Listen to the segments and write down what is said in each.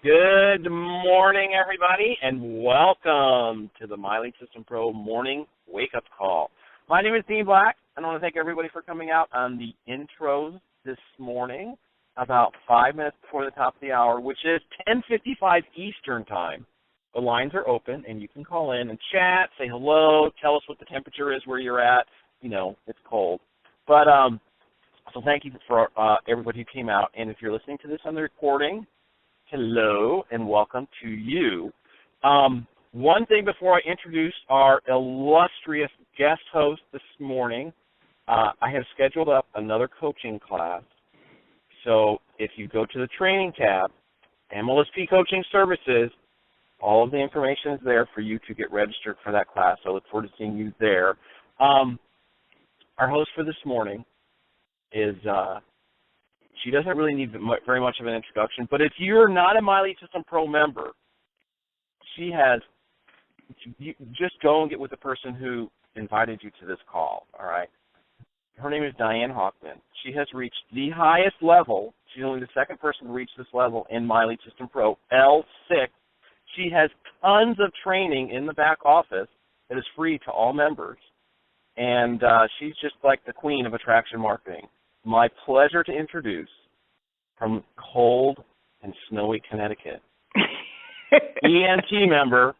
Good morning, everybody, and welcome to the Miley System Pro Morning Wake-Up Call. My name is Dean Black, and I want to thank everybody for coming out on the intros this morning, about 5 minutes before the top of the hour, which is 10:55 Eastern Time. The lines are open, and you can call in and chat, say hello, tell us what the temperature is where you're at. You know, it's cold. But so thank you for everybody who came out, and if you're listening to this on the recording, hello and welcome to you. One thing before I introduce our illustrious guest host this morning, I have scheduled up another coaching class. So if you go to the training tab, MLSP Coaching Services, all of the information is there for you to get registered for that class. So I look forward to seeing you there. Our host for this morning is... she doesn't really need very much of an introduction, but if you're not a Miley System Pro member, you just go and get with the person who invited you to this call, all right? Her name is Diane Hockman. She has reached the highest level. She's only the second person to reach this level in Miley System Pro, L6. She has tons of training in the back office that is free to all members, and she's just like the queen of attraction marketing. My pleasure to introduce, from cold and snowy Connecticut, ENT member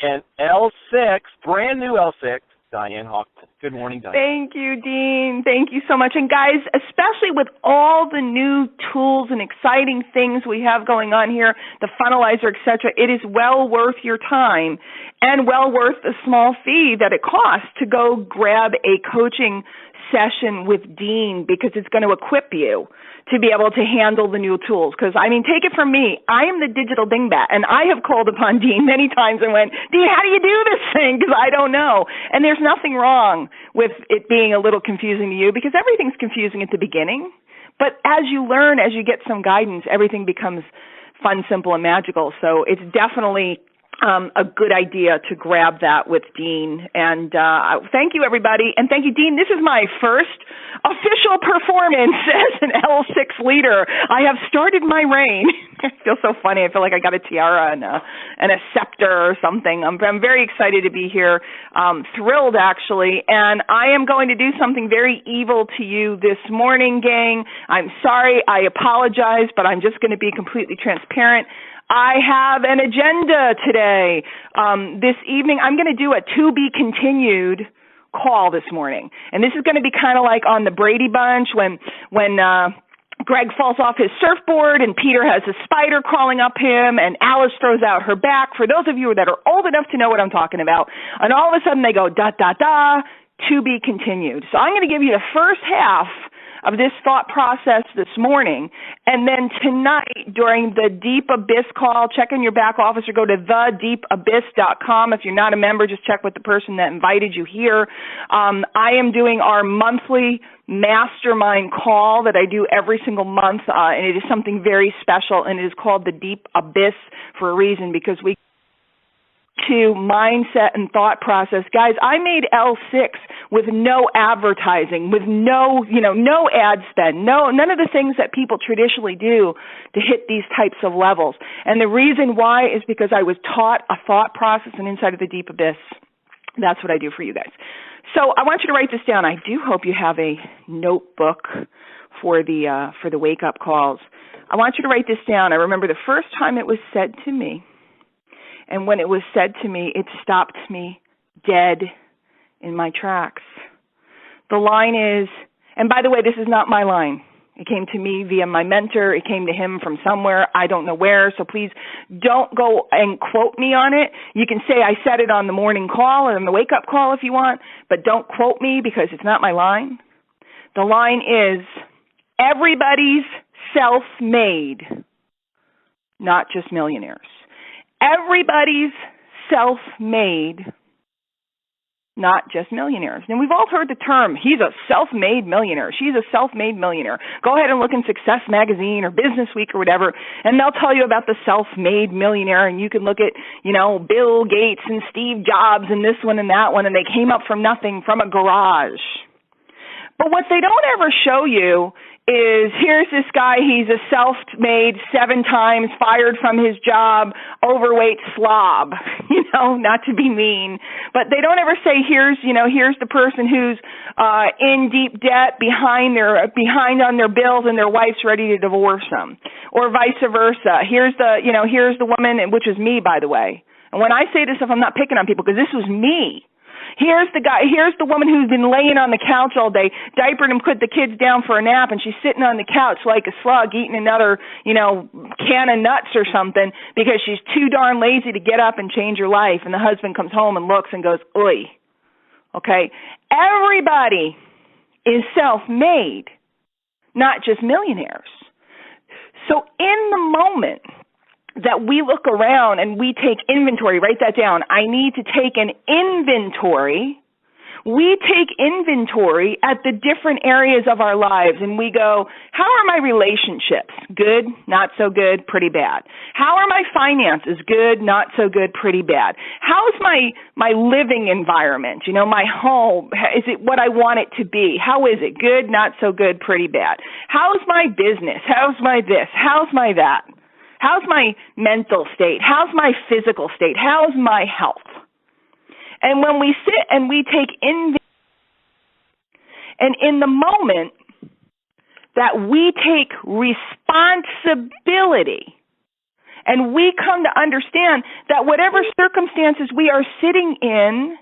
and L6, brand new L6, Diane Hockman. Good morning, Diane. Thank you, Dean. Thank you so much. And guys, especially with all the new tools and exciting things we have going on here, the funnelizer, etc., it is well worth your time and well worth the small fee that it costs to go grab a coaching session with Dean, because it's going to equip you to be able to handle the new tools. Because, I mean, take it from me, I am the digital dingbat, and I have called upon Dean many times and went, Dean, how do you do this thing? Because I don't know. And there's nothing wrong with it being a little confusing to you, because everything's confusing at the beginning. But as you learn, as you get some guidance, everything becomes fun, simple, and magical. So it's definitely a good idea to grab that with Dean. And thank you, everybody. And thank you, Dean. This is my first official performance as an L6 leader. I have started my reign. I feel so funny. I feel like I got a tiara and a scepter or something. I'm very excited to be here. Thrilled, actually. And I am going to do something very evil to you this morning, gang. I'm sorry. I apologize, but I'm just going to be completely transparent. I have an agenda today. This evening, I'm going to do a to-be-continued call this morning. And this is going to be kind of like on the Brady Bunch when Greg falls off his surfboard and Peter has a spider crawling up him and Alice throws out her back. For those of you that are old enough to know what I'm talking about. And all of a sudden they go, da, da, da, to be continued. So I'm going to give you the first half of this thought process this morning, and then tonight during the Deep Abyss call, check in your back office or go to thedeepabyss.com. If you're not a member, just check with the person that invited you here. I am doing our monthly mastermind call that I do every single month, and it is something very special, and it is called the Deep Abyss for a reason, because we to mindset and thought process. Guys, I made L6 with no advertising, with no ad spend, none of the things that people traditionally do to hit these types of levels. And the reason why is because I was taught a thought process and inside of the Deep Abyss. That's what I do for you guys. So I want you to write this down. I do hope you have a notebook for the wake-up calls. I want you to write this down. I remember the first time it was said to me. And when it was said to me, it stopped me dead in my tracks. The line is, and by the way, this is not my line. It came to me via my mentor. It came to him from somewhere. I don't know where. So please don't go and quote me on it. You can say I said it on the morning call or on the wake-up call if you want, but don't quote me because it's not my line. The line is, everybody's self-made, not just millionaires. Everybody's self-made, not just millionaires. And we've all heard the term, he's a self-made millionaire. She's a self-made millionaire. Go ahead and look in Success Magazine or Business Week or whatever, and they'll tell you about the self-made millionaire, and you can look at, Bill Gates and Steve Jobs and this one and that one, and they came up from nothing, from a garage. But what they don't ever show you is here's this guy, he's a self-made 7 times, fired from his job, overweight slob, not to be mean. But they don't ever say here's the person who's in deep debt, behind on their bills, and their wife's ready to divorce them, or vice versa. Here's the woman, which is me, by the way. And when I say this stuff, I'm not picking on people because this was me. Here's the woman who's been laying on the couch all day, diapered and put the kids down for a nap, and she's sitting on the couch like a slug eating another, can of nuts or something because she's too darn lazy to get up and change her life. And the husband comes home and looks and goes, "Oy." Okay? Everybody is self-made, not just millionaires. So in the moment that we look around and we take inventory, write that down. I need to take an inventory. We take inventory at the different areas of our lives and we go, how are my relationships? Good, not so good, pretty bad. How are my finances? Good, not so good, pretty bad. How's my living environment? My home, is it what I want it to be? How is it? Good, not so good, pretty bad. How's my business? How's my this? How's my that? How's my mental state? How's my physical state? How's my health? And when we sit and we take in the moment that we take responsibility and we come to understand that whatever circumstances we are sitting in,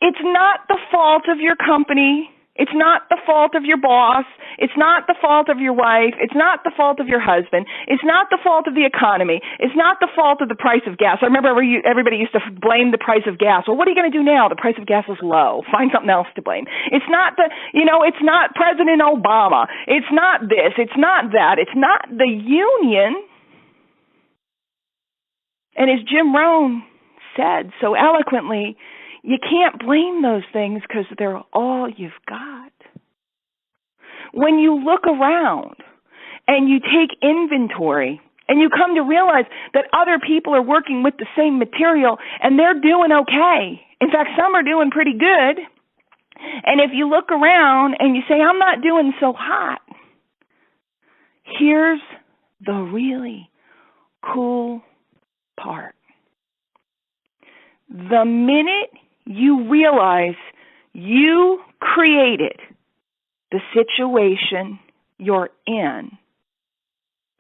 it's not the fault of your company. It's not the fault of your boss. It's not the fault of your wife. It's not the fault of your husband. It's not the fault of the economy. It's not the fault of the price of gas. I remember everybody used to blame the price of gas. Well, what are you going to do now? The price of gas is low. Find something else to blame. It's not it's not President Obama. It's not this. It's not that. It's not the union. And as Jim Rohn said so eloquently, you can't blame those things because they're all you've got. When you look around and you take inventory and you come to realize that other people are working with the same material and they're doing okay. In fact, some are doing pretty good. And if you look around and you say, I'm not doing so hot, here's the really cool part. The minute you realize you created the situation you're in.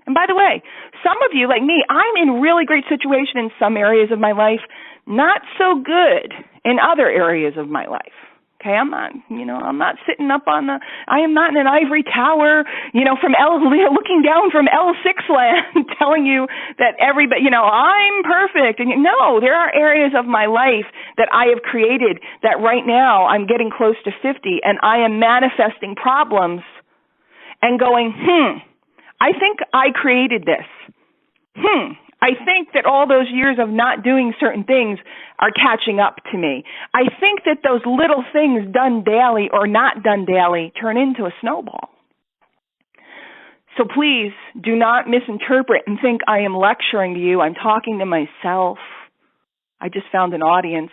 And by the way, some of you, like me, I'm in really great situation in some areas of my life, not so good in other areas of my life. Okay, I'm not sitting up I am not in an ivory tower, looking down from L6 land telling you that everybody, I'm perfect. And no, there are areas of my life that I have created that right now I'm getting close to 50 and I am manifesting problems and going, I think I created this. I think that all those years of not doing certain things are catching up to me. I think that those little things done daily or not done daily turn into a snowball. So please do not misinterpret and think I am lecturing to you. I'm talking to myself. I just found an audience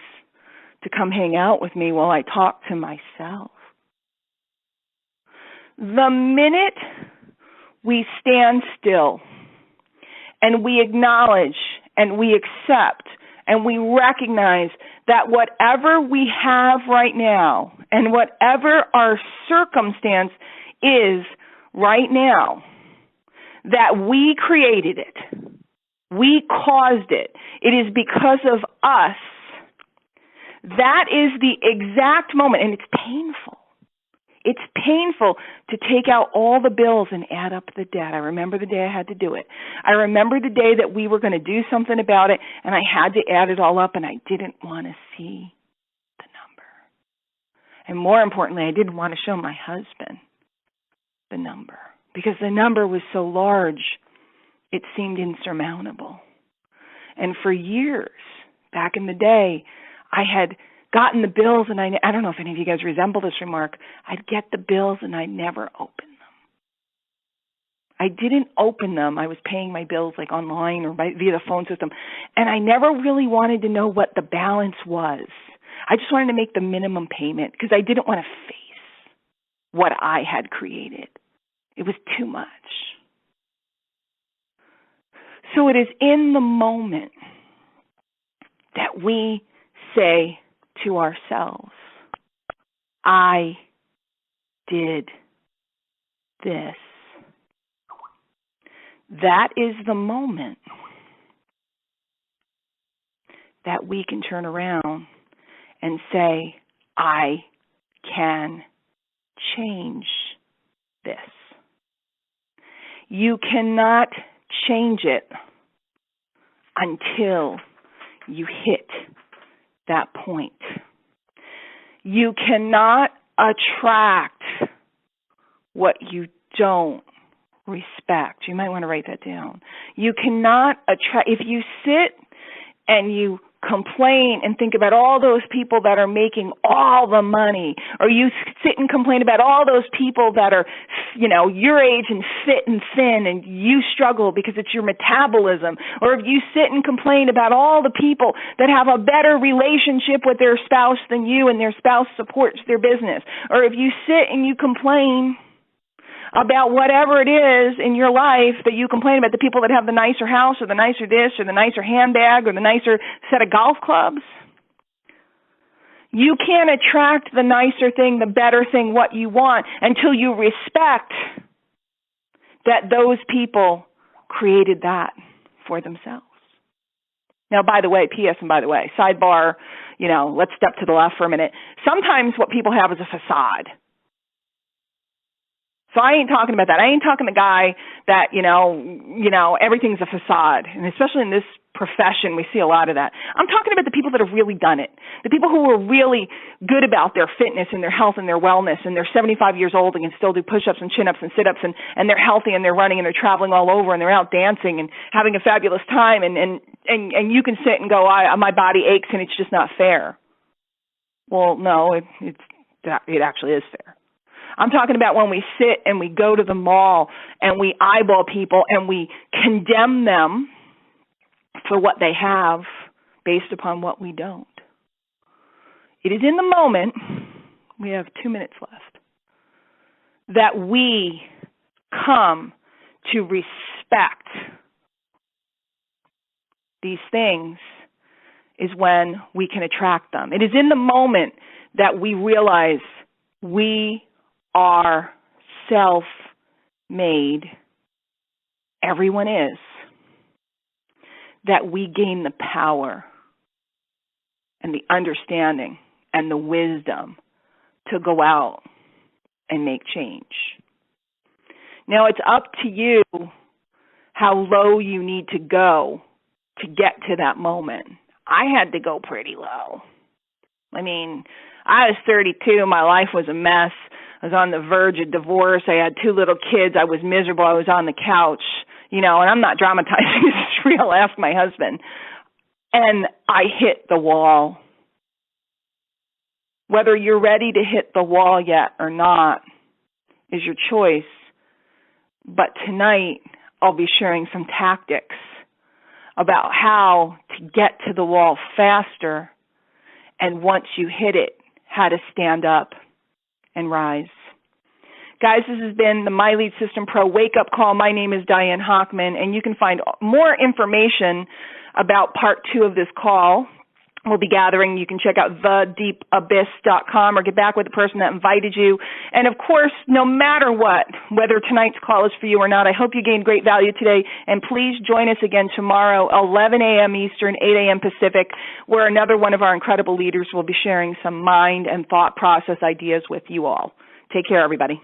to come hang out with me while I talk to myself. The minute we stand still and we acknowledge and we accept and we recognize that whatever we have right now and whatever our circumstance is right now, that we created it, we caused it, it is because of us, that is the exact moment, and it's painful. It's painful to take out all the bills and add up the debt. I remember the day I had to do it. I remember the day that we were going to do something about it, and I had to add it all up, and I didn't want to see the number. And more importantly, I didn't want to show my husband the number because the number was so large, it seemed insurmountable. And for years, back in the day, I had gotten the bills, and I don't know if any of you guys resemble this remark. I'd get the bills, and I'd never open them. I didn't open them. I was paying my bills like online or via the phone system, and I never really wanted to know what the balance was. I just wanted to make the minimum payment because I didn't want to face what I had created. It was too much. So it is in the moment that we say to ourselves, I did this. That is the moment that we can turn around and say, I can change this. You cannot change it until you hit that point. You cannot attract what you don't respect. You might want to write that down. You cannot attract, if you sit and you complain and think about all those people that are making all the money, or you sit and complain about all those people that are, your age and fit and thin and you struggle because it's your metabolism, or if you sit and complain about all the people that have a better relationship with their spouse than you and their spouse supports their business, or if you sit and you complain about whatever it is in your life that you complain about, the people that have the nicer house or the nicer this or the nicer handbag or the nicer set of golf clubs. You can't attract the nicer thing, the better thing, what you want until you respect that those people created that for themselves. Now, by the way, P.S. and by the way, sidebar, let's step to the left for a minute. Sometimes what people have is a facade. So I ain't talking about that. I ain't talking the guy that, everything's a facade. And especially in this profession, we see a lot of that. I'm talking about the people that have really done it. The people who are really good about their fitness and their health and their wellness, and they're 75 years old and can still do push-ups and chin-ups and sit-ups, and they're healthy and they're running and they're traveling all over and they're out dancing and having a fabulous time. And you can sit and go, my body aches and it's just not fair. Well, no, it actually is fair. I'm talking about when we sit and we go to the mall and we eyeball people and we condemn them for what they have based upon what we don't. It is in the moment, we have 2 minutes left, that we come to respect these things is when we can attract them. It is in the moment that we realize we are self-made, everyone is, that we gain the power and the understanding and the wisdom to go out and make change. Now, it's up to you how low you need to go to get to that moment. I had to go pretty low. I was 32. My life was a mess. I was on the verge of divorce. I had 2 little kids. I was miserable. I was on the couch, and I'm not dramatizing. This is real. Ask my husband. And I hit the wall. Whether you're ready to hit the wall yet or not is your choice. But tonight, I'll be sharing some tactics about how to get to the wall faster, and once you hit it, how to stand up and rise. Guys, this has been the My Lead System Pro Wake Up Call. My name is Diane Hochman, and you can find more information about part 2 of this call. We'll be gathering. You can check out thedeepabyss.com or get back with the person that invited you. And, of course, no matter what, whether tonight's call is for you or not, I hope you gained great value today. And please join us again tomorrow, 11 a.m. Eastern, 8 a.m. Pacific, where another one of our incredible leaders will be sharing some mind and thought process ideas with you all. Take care, everybody.